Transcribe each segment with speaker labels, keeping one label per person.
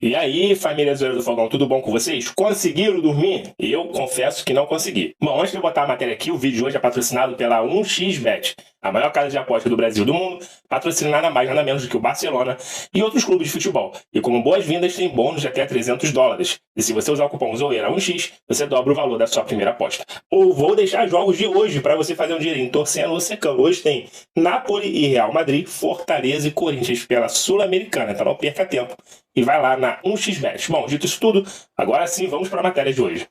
Speaker 1: E aí, família Zoeira do Fogão, tudo bom com vocês? Conseguiram dormir? Eu confesso que não consegui. Bom, antes de eu botar a matéria aqui, o vídeo de hoje é patrocinado pela 1xBet, a maior casa de aposta do Brasil e do mundo, patrocina nada mais, nada menos do que o Barcelona e outros clubes de futebol. E como boas-vindas, tem bônus de até $300. E se você usar o cupom ZOEIRA1x, você dobra o valor da sua primeira aposta. Ou vou deixar jogos de hoje para você fazer um dinheirinho torcendo ou secando. Hoje tem Napoli e Real Madrid, Fortaleza e Corinthians pela Sul-Americana, então não perca tempo. E vai lá na 1xBet. Bom, dito isso tudo, agora sim vamos para a matéria de hoje.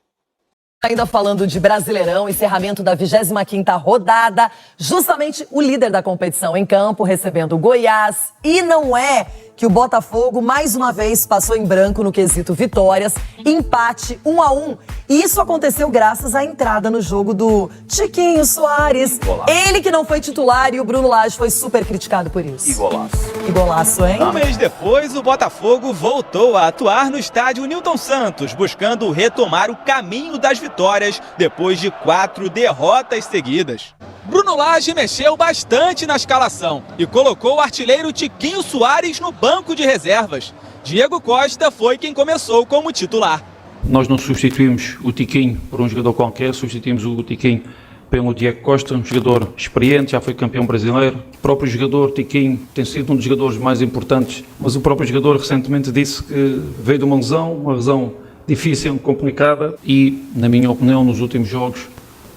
Speaker 2: Ainda falando de Brasileirão, encerramento da 25ª rodada, justamente o líder da competição em campo, recebendo o Goiás. E não é que o Botafogo, mais uma vez, passou em branco no quesito vitórias, empate 1-1. E isso aconteceu graças à entrada no jogo do Tiquinho Soares. Ele que não foi titular e o Bruno Lage foi super criticado por isso.
Speaker 3: Que golaço.
Speaker 2: Que golaço, hein?
Speaker 4: Um mês depois, o Botafogo voltou a atuar no estádio Newton Santos, buscando retomar o caminho das vitórias depois de 4 derrotas seguidas. Bruno Lage mexeu bastante na escalação e colocou o artilheiro Tiquinho Soares no banco de reservas. Diego Costa foi quem começou como titular.
Speaker 5: Nós não substituímos o Tiquinho por um jogador qualquer, substituímos o Tiquinho pelo Diego Costa, um jogador experiente, já foi campeão brasileiro. O próprio jogador Tiquinho tem sido um dos jogadores mais importantes, mas o próprio jogador recentemente disse que veio de uma lesão difícil, complicada, e, na minha opinião, nos últimos jogos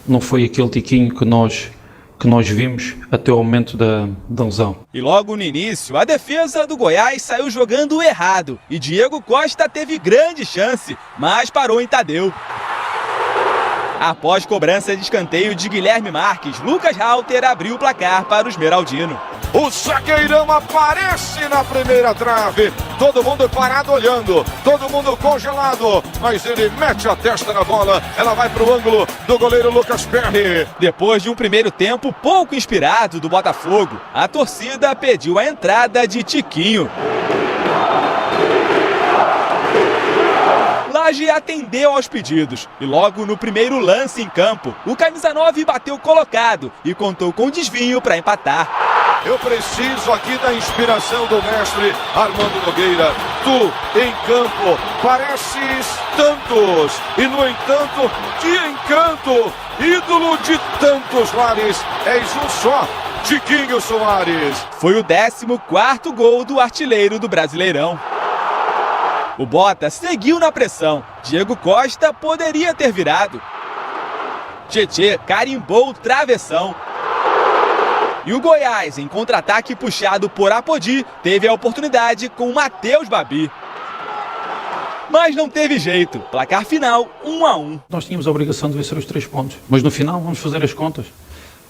Speaker 5: não foi aquele Tiquinho que nós vimos até o momento da lesão.
Speaker 4: E logo no início, a defesa do Goiás saiu jogando errado e Diego Costa teve grande chance, mas parou em Tadeu. Após cobrança de escanteio de Guilherme Marques, Lucas Halter abriu o placar para o esmeraldino.
Speaker 6: O zagueirão aparece na primeira trave. Todo mundo parado olhando, todo mundo congelado. Mas ele mete a testa na bola. Ela vai para o ângulo do goleiro Lucas Perry.
Speaker 4: Depois de um primeiro tempo pouco inspirado do Botafogo, a torcida pediu a entrada de Tiquinho. Lage atendeu aos pedidos e logo no primeiro lance em campo, o camisa 9 bateu colocado e contou com desvio para empatar.
Speaker 6: Eu preciso aqui da inspiração do mestre Armando Nogueira. Tu, em campo, pareces tantos e, no entanto, de encanto, ídolo de tantos lares, és um só, Tiquinho Soares.
Speaker 4: Foi o 14º gol do artilheiro do Brasileirão. O Bota seguiu na pressão. Diego Costa poderia ter virado. Tietê carimbou o travessão. E o Goiás, em contra-ataque puxado por Apodi, teve a oportunidade com Matheus Babi. Mas não teve jeito. Placar final 1-1.
Speaker 5: Nós tínhamos a obrigação de vencer os 3 pontos, mas no final vamos fazer as contas.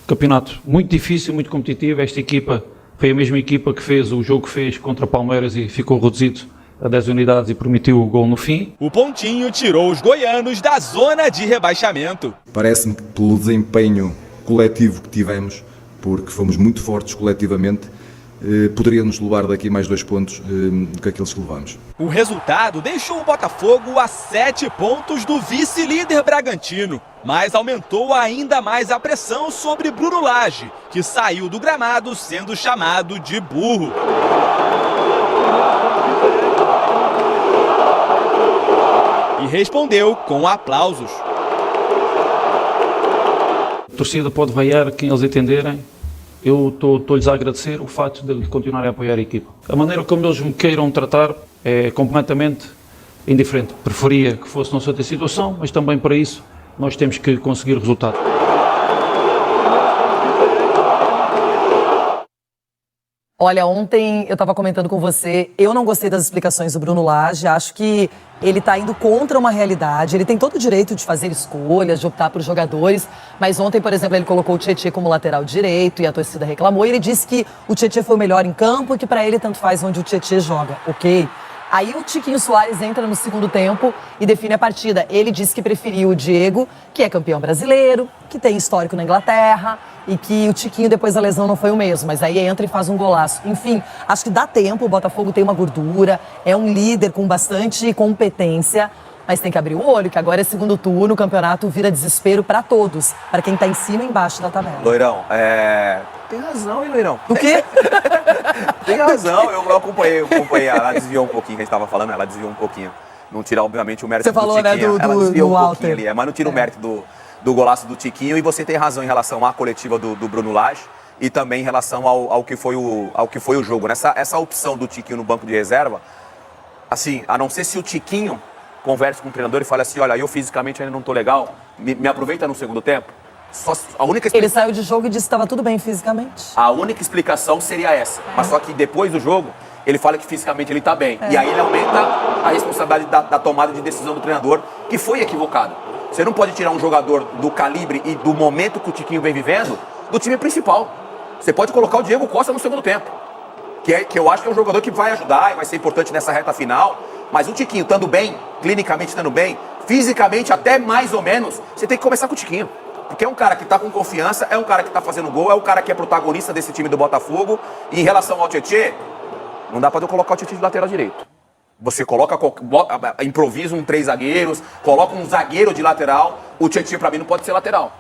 Speaker 5: Campeonato muito difícil, muito competitivo. Esta equipa foi a mesma equipa que fez o jogo que fez contra Palmeiras e ficou reduzido a 10 unidades e permitiu o gol no fim.
Speaker 4: O pontinho tirou os goianos da zona de rebaixamento.
Speaker 7: Parece-me que pelo desempenho coletivo que tivemos, porque fomos muito fortes coletivamente, poderíamos levar daqui mais 2 pontos do que aqueles que levamos.
Speaker 4: O resultado deixou o Botafogo a 7 pontos do vice-líder Bragantino, mas aumentou ainda mais a pressão sobre Bruno Lage, que saiu do gramado sendo chamado de burro. E respondeu com aplausos.
Speaker 5: A torcida pode vaiar quem eles entenderem. Eu estou-lhes a agradecer o facto de continuarem a apoiar a equipa. A maneira como eles me queiram tratar é completamente indiferente. Preferia que fosse não outra situação, mas também para isso nós temos que conseguir resultado.
Speaker 2: Olha, ontem eu estava comentando com você, eu não gostei das explicações do Bruno Lage, acho que ele está indo contra uma realidade, ele tem todo o direito de fazer escolhas, de optar por jogadores, mas ontem, por exemplo, ele colocou o Tietê como lateral direito e a torcida reclamou, e ele disse que o Tietê foi o melhor em campo e que para ele tanto faz onde o Tietê joga, ok? Aí o Tiquinho Soares entra no segundo tempo e define a partida. Ele disse que preferiu o Diego, que é campeão brasileiro, que tem histórico na Inglaterra, e que o Tiquinho depois da lesão não foi o mesmo, mas aí entra e faz um golaço. Enfim, acho que dá tempo, o Botafogo tem uma gordura, é um líder com bastante competência, mas tem que abrir o olho, que agora é segundo turno, o campeonato vira desespero para todos, para quem está em cima e embaixo da tabela.
Speaker 3: Loirão, Tem razão, hein, Leirão?
Speaker 2: O quê?
Speaker 3: Tem razão, eu acompanhei, ela desviou um pouquinho, a gente tava falando, ela desviou um pouquinho. Não tira, obviamente, o mérito
Speaker 2: Você
Speaker 3: do
Speaker 2: falou, né,
Speaker 3: Tiquinho. Ela
Speaker 2: do
Speaker 3: desviou um
Speaker 2: Walter.
Speaker 3: pouquinho ali, mas não tira o mérito do golaço do Tiquinho. E você tem razão em relação à coletiva do Bruno Lage e também em relação ao que foi o jogo. Essa opção do Tiquinho no banco de reserva, assim, a não ser se o Tiquinho conversa com o treinador e fala assim, olha, eu fisicamente ainda não tô legal, me aproveita no segundo tempo.
Speaker 2: Ele saiu de jogo e disse que estava tudo bem fisicamente.
Speaker 3: A única explicação seria essa. Mas só que depois do jogo, ele fala que fisicamente ele tá bem. E aí ele aumenta a responsabilidade da tomada de decisão do treinador, que foi equivocado. Você não pode tirar um jogador do calibre e do momento que o Tiquinho vem vivendo do time principal. Você pode colocar o Diego Costa no segundo tempo. Que eu acho que é um jogador que vai ajudar e vai ser importante nessa reta final. Mas o Tiquinho estando bem, clinicamente estando bem, fisicamente até mais ou menos, você tem que começar com o Tiquinho. Porque é um cara que tá com confiança, é um cara que tá fazendo gol, é um cara que é protagonista desse time do Botafogo. E em relação ao Tietê, não dá pra eu colocar o Tietê de lateral direito. Você improvisa 3 zagueiros, coloca um zagueiro de lateral. O Tietê, pra mim, não pode ser lateral.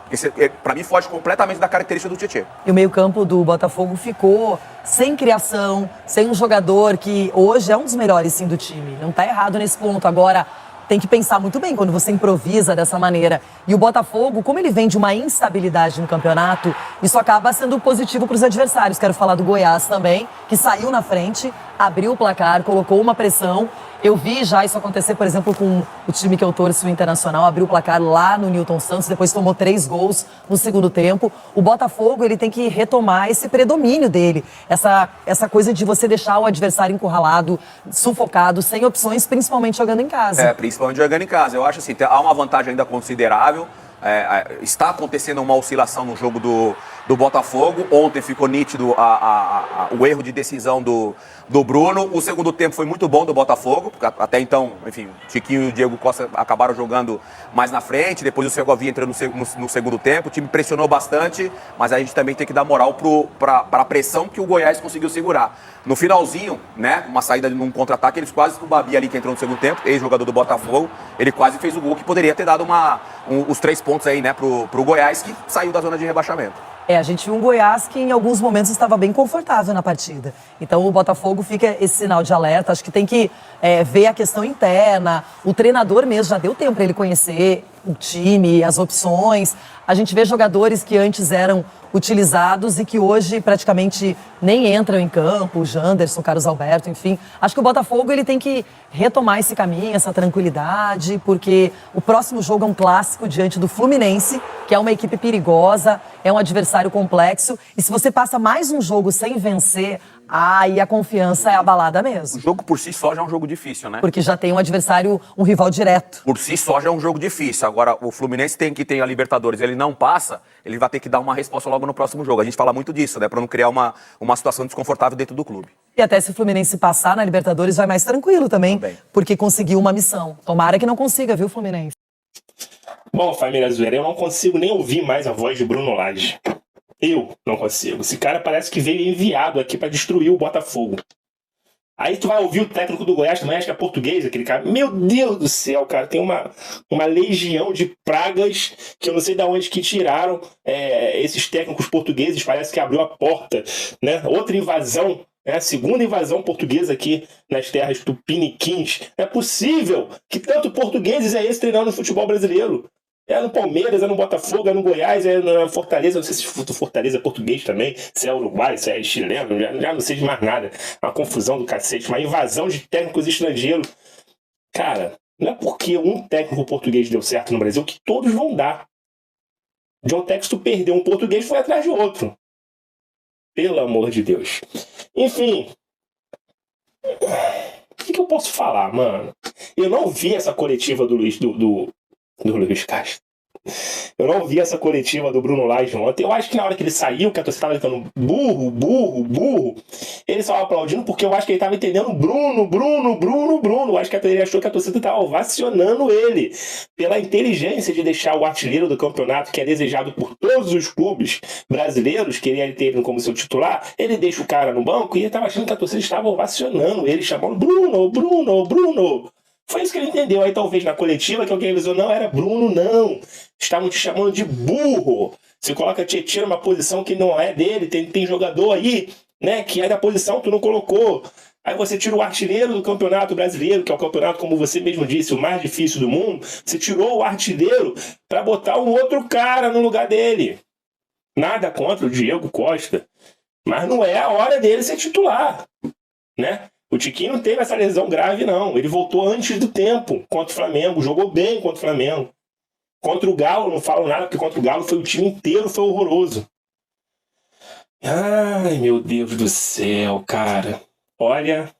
Speaker 3: Pra mim, foge completamente da característica do Tietê.
Speaker 2: E o meio-campo do Botafogo ficou sem criação, sem um jogador que hoje é um dos melhores, sim, do time. Não tá errado nesse ponto. Agora, tem que pensar muito bem quando você improvisa dessa maneira. E o Botafogo, como ele vem de uma instabilidade no campeonato, isso acaba sendo positivo para os adversários. Quero falar do Goiás também, que saiu na frente, abriu o placar, colocou uma pressão. Eu vi já isso acontecer, por exemplo, com o time que eu torço, o Internacional, abriu o placar lá no Newton Santos, depois tomou 3 gols no segundo tempo. O Botafogo, ele tem que retomar esse predomínio dele, essa coisa de você deixar o adversário encurralado, sufocado, sem opções, principalmente jogando em casa.
Speaker 3: Principalmente jogando em casa. Eu acho assim, há uma vantagem ainda considerável. Está acontecendo uma oscilação no jogo do Botafogo. Ontem ficou nítido o erro de decisão do Bruno. O segundo tempo foi muito bom do Botafogo. Até então, enfim, Tiquinho e o Diego Costa acabaram jogando mais na frente. Depois o Segovia entrou no segundo tempo. O time pressionou bastante, mas a gente também tem que dar moral para a pressão que o Goiás conseguiu segurar. No finalzinho, né, uma saída num contra-ataque, eles quase, o Babi ali que entrou no segundo tempo, ex-jogador do Botafogo, ele quase fez o gol que poderia ter dado os 3 pontos aí, né, pro Goiás, que saiu da zona de rebaixamento.
Speaker 2: A gente viu um Goiás que em alguns momentos estava bem confortável na partida. Então o Botafogo fica esse sinal de alerta. Acho que tem que ver a questão interna. O treinador mesmo já deu tempo para ele conhecer o time, as opções. A gente vê jogadores que antes eram utilizados e que hoje praticamente nem entram em campo, o Janderson, o Carlos Alberto, enfim. Acho que o Botafogo ele tem que retomar esse caminho, essa tranquilidade, porque o próximo jogo é um clássico diante do Fluminense, que é uma equipe perigosa, é um adversário complexo, e se você passa mais um jogo sem vencer, aí a confiança é abalada mesmo.
Speaker 3: O jogo por si só já é um jogo difícil, né?
Speaker 2: Porque já tem um adversário, um rival direto.
Speaker 3: Por si só já é um jogo difícil. Agora, o Fluminense tem que ter a Libertadores, ele não passa, ele vai ter que dar uma resposta logo no próximo jogo. A gente fala muito disso, né? Pra não criar uma situação desconfortável dentro do clube.
Speaker 2: E até se o Fluminense passar na Libertadores, vai mais tranquilo também, porque conseguiu uma missão. Tomara que não consiga, viu, Fluminense?
Speaker 1: Bom, família Zoeira, eu não consigo nem ouvir mais a voz de Bruno Lage. Eu não consigo. Esse cara parece que veio enviado aqui pra destruir o Botafogo. Aí tu vai ouvir o técnico do Goiás também, acho que é português, aquele cara. Meu Deus do céu, cara, tem uma legião de pragas que eu não sei de onde que tiraram esses técnicos portugueses. Parece que abriu a porta, né? Outra invasão, né? Segunda invasão portuguesa aqui nas terras tupiniquins. É possível que tanto portugueses é esse treinando no futebol brasileiro. É no Palmeiras, é no Botafogo, é no Goiás, é na Fortaleza. Não sei se Fortaleza é português também, se é Uruguai, se é chileno, já não sei de mais nada. Uma confusão do cacete, uma invasão de técnicos estrangeiros. Cara, não é porque um técnico português deu certo no Brasil que todos vão dar. John Textor perdeu um português e foi atrás de outro. Pelo amor de Deus. Enfim. O que eu posso falar, mano? Eu não vi essa coletiva do Luiz Castro. Eu não vi essa coletiva do Bruno Lage ontem. Eu acho que na hora que ele saiu, que a torcida estava gritando burro, burro, burro, ele só aplaudindo porque eu acho que ele estava entendendo Bruno. Eu acho que ele achou que a torcida estava ovacionando ele pela inteligência de deixar o artilheiro do campeonato, que é desejado por todos os clubes brasileiros, queria ter ele como seu titular. Ele deixa o cara no banco e ele estava achando que a torcida estava ovacionando ele, chamando Bruno. Foi isso que ele entendeu. Aí talvez na coletiva que alguém avisou, não, era Bruno, não. Estavam te chamando de burro. Você coloca Tietchan numa posição que não é dele, tem jogador aí, né, que é da posição que tu não colocou. Aí você tira o artilheiro do Campeonato Brasileiro, que é o campeonato, como você mesmo disse, o mais difícil do mundo. Você tirou o artilheiro para botar um outro cara no lugar dele. Nada contra o Diego Costa, mas não é a hora dele ser titular, né? O Tiquinho não teve essa lesão grave, não. Ele voltou antes do tempo contra o Flamengo, jogou bem contra o Flamengo. Contra o Galo, não falo nada, porque contra o Galo foi o time inteiro, foi horroroso. Ai, meu Deus do céu, cara. Olha,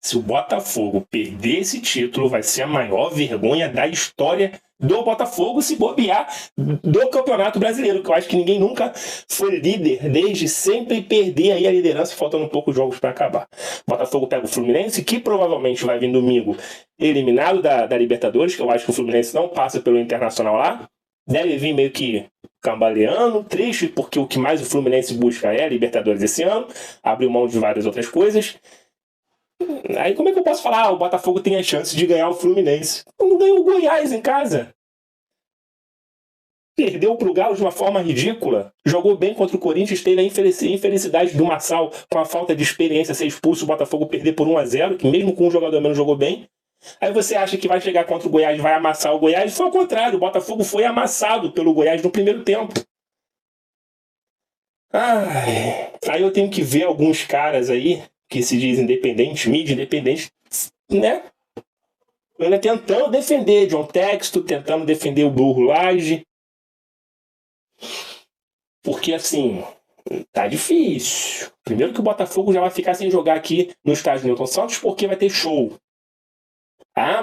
Speaker 1: se o Botafogo perder esse título, vai ser a maior vergonha da história do Botafogo, se bobear, do Campeonato Brasileiro, que eu acho que ninguém nunca foi líder, desde sempre perder aí a liderança, faltando poucos jogos para acabar. Botafogo pega o Fluminense, que provavelmente vai vir domingo eliminado da Libertadores, que eu acho que o Fluminense não passa pelo Internacional lá, deve vir meio que cambaleando, triste, porque o que mais o Fluminense busca é a Libertadores esse ano, abriu mão de várias outras coisas. Aí como é que eu posso falar, o Botafogo tem a chance de ganhar o Fluminense? Não ganhou o Goiás em casa. Perdeu pro Galo de uma forma ridícula. Jogou bem contra o Corinthians, teve a infelicidade do Marçal, com a falta de experiência, ser expulso, o Botafogo perder por 1-0, que mesmo com um jogador menos jogou bem. Aí você acha que vai chegar contra o Goiás, vai amassar o Goiás? Foi ao contrário, o Botafogo foi amassado pelo Goiás no primeiro tempo. Aí eu tenho que ver alguns caras aí que se dizem independentes, mídia independente, né? Ainda tentando defender John Texto, tentando defender o Burro Lage. Porque assim, tá difícil. Primeiro que o Botafogo já vai ficar sem jogar aqui no estádio Newton Santos porque vai ter show.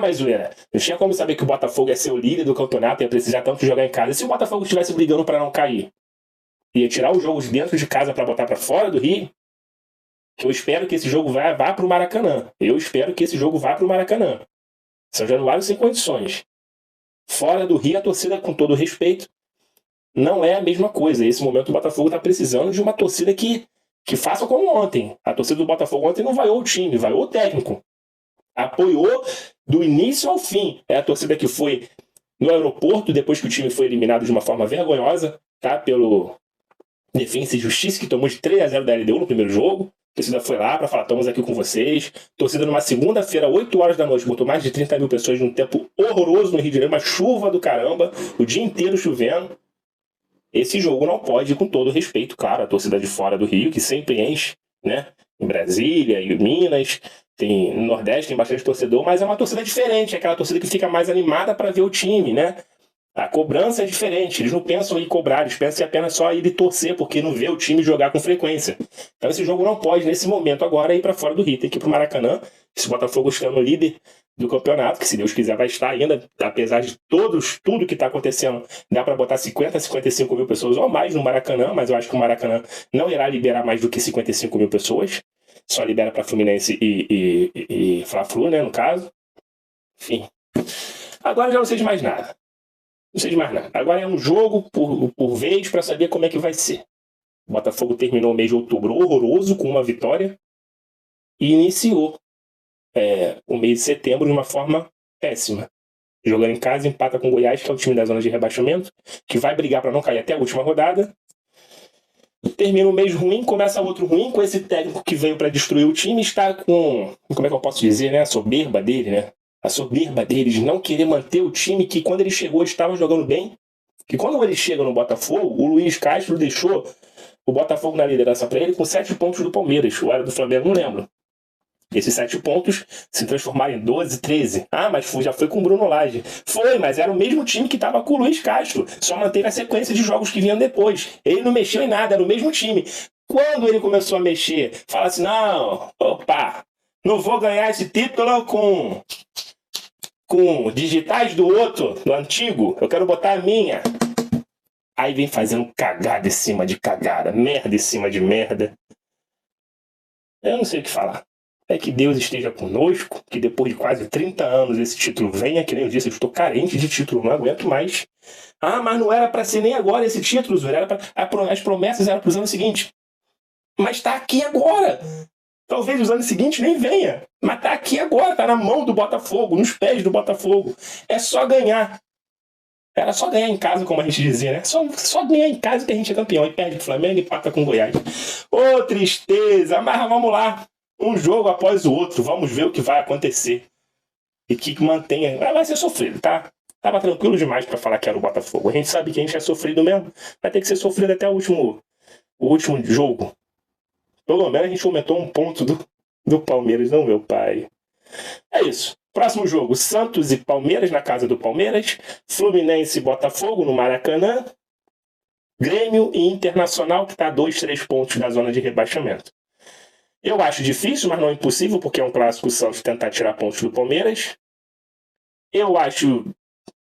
Speaker 1: Mas Zueira, não tinha como saber que o Botafogo ia ser o líder do campeonato e ia precisar tanto de jogar em casa. E se o Botafogo estivesse brigando para não cair? Ia tirar os jogos dentro de casa para botar para fora do Rio? Eu espero que esse jogo vá para o Maracanã. Eu espero que esse jogo vá para o Maracanã. São Januário sem condições. Fora do Rio, a torcida, com todo respeito, não é a mesma coisa. Nesse momento o Botafogo está precisando de uma torcida que faça como ontem. A torcida do Botafogo ontem não vaiou o time, vaiou o técnico. Apoiou do início ao fim. É a torcida que foi no aeroporto depois que o time foi eliminado de uma forma vergonhosa, tá? Pelo Defensa e Justiça, que tomou de 3-0 da LDU no primeiro jogo. A torcida foi lá para falar, estamos aqui com vocês. A torcida numa segunda-feira, 8 horas da noite, botou mais de 30 mil pessoas num tempo horroroso no Rio de Janeiro, uma chuva do caramba, o dia inteiro chovendo. Esse jogo não pode, com todo respeito, claro, a torcida de fora do Rio, que sempre enche, né? Em Brasília, em Minas, no Nordeste tem bastante torcedor, mas é uma torcida diferente, é aquela torcida que fica mais animada para ver o time, né? A cobrança é diferente, eles não pensam em cobrar, eles pensam em apenas só ir torcer, porque não vê o time jogar com frequência. Então esse jogo não pode, nesse momento agora, ir para fora do Rio, tem que ir para o Maracanã. Se o Botafogo estando líder do campeonato, que se Deus quiser vai estar ainda, apesar de tudo que está acontecendo, dá para botar 50, 55 mil pessoas ou mais no Maracanã, mas eu acho que o Maracanã não irá liberar mais do que 55 mil pessoas, só libera para Fluminense e Fla-Flu, né, no caso. Enfim, agora já não sei de mais nada. Não sei de mais nada. Agora é um jogo por vez para saber como é que vai ser. O Botafogo terminou o mês de outubro horroroso com uma vitória e iniciou o mês de setembro de uma forma péssima. Jogando em casa, empata com o Goiás, que é o time da zona de rebaixamento, que vai brigar para não cair até a última rodada. Termina um mês ruim, começa outro ruim, com esse técnico que veio para destruir o time, está com, como é que eu posso dizer, né? A soberba dele, né? A soberba dele de não querer manter o time que quando ele chegou estava jogando bem. Que quando ele chega no Botafogo, o Luiz Castro deixou o Botafogo na liderança para ele com 7 pontos do Palmeiras. Ou era do Flamengo, não lembro. Esses 7 pontos se transformaram em 12, 13. Mas já foi com o Bruno Lage. Foi, mas era o mesmo time que estava com o Luiz Castro. Só manteve a sequência de jogos que vinham depois. Ele não mexeu em nada, era o mesmo time. Quando ele começou a mexer, fala assim, não vou ganhar esse título com digitais do outro, do antigo. Eu quero botar a minha. Aí vem fazendo cagada em cima de cagada, merda em cima de merda. Eu não sei o que falar. É que Deus esteja conosco, que depois de quase 30 anos esse título venha, que nem eu disse, eu estou carente de título, não aguento mais. Mas não era para ser nem agora esse título, Zé. As promessas eram para os anos seguintes. Mas está aqui agora. Talvez os anos seguintes nem venha. Mas tá aqui agora, tá na mão do Botafogo, nos pés do Botafogo. É só ganhar. Era só ganhar em casa, como a gente dizia, né? Só ganhar em casa que a gente é campeão. E perde o Flamengo e empata com o Goiás. Ô, tristeza! Mas vamos lá. Um jogo após o outro. Vamos ver o que vai acontecer. E que mantenha... Vai ser sofrido, tá? Tava tranquilo demais pra falar que era o Botafogo. A gente sabe que a gente é sofrido mesmo. Vai ter que ser sofrido até o último jogo. Pelo menos a gente aumentou um ponto do Palmeiras, não, meu pai. É isso. Próximo jogo, Santos e Palmeiras na casa do Palmeiras, Fluminense e Botafogo no Maracanã, Grêmio e Internacional, que está a 2-3 pontos da zona de rebaixamento. Eu acho difícil, mas não é impossível, porque é um clássico o Santos tentar tirar pontos do Palmeiras. Eu acho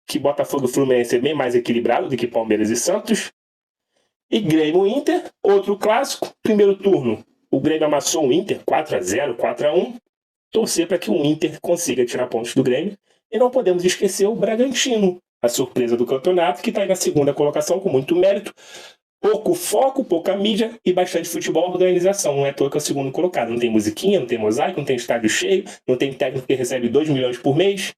Speaker 1: que Botafogo e Fluminense é bem mais equilibrado do que Palmeiras e Santos. E Grêmio e Inter, outro clássico, primeiro turno. O Grêmio amassou o Inter 4-0, 4-1. Torcer para que o Inter consiga tirar pontos do Grêmio. E não podemos esquecer o Bragantino, a surpresa do campeonato, que está aí na segunda colocação com muito mérito. Pouco foco, pouca mídia e bastante futebol e organização. Não é à toa que é o segundo colocado. Não tem musiquinha, não tem mosaico, não tem estádio cheio, não tem técnico que recebe 2 milhões por mês.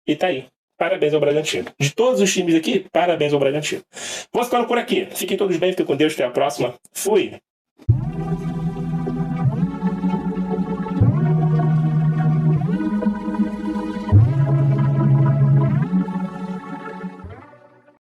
Speaker 1: E tá aí. Parabéns ao Bragantino. De todos os times aqui, parabéns ao Bragantino. Vou ficando por aqui. Fiquem todos bem, fiquem com Deus. Até a próxima. Fui!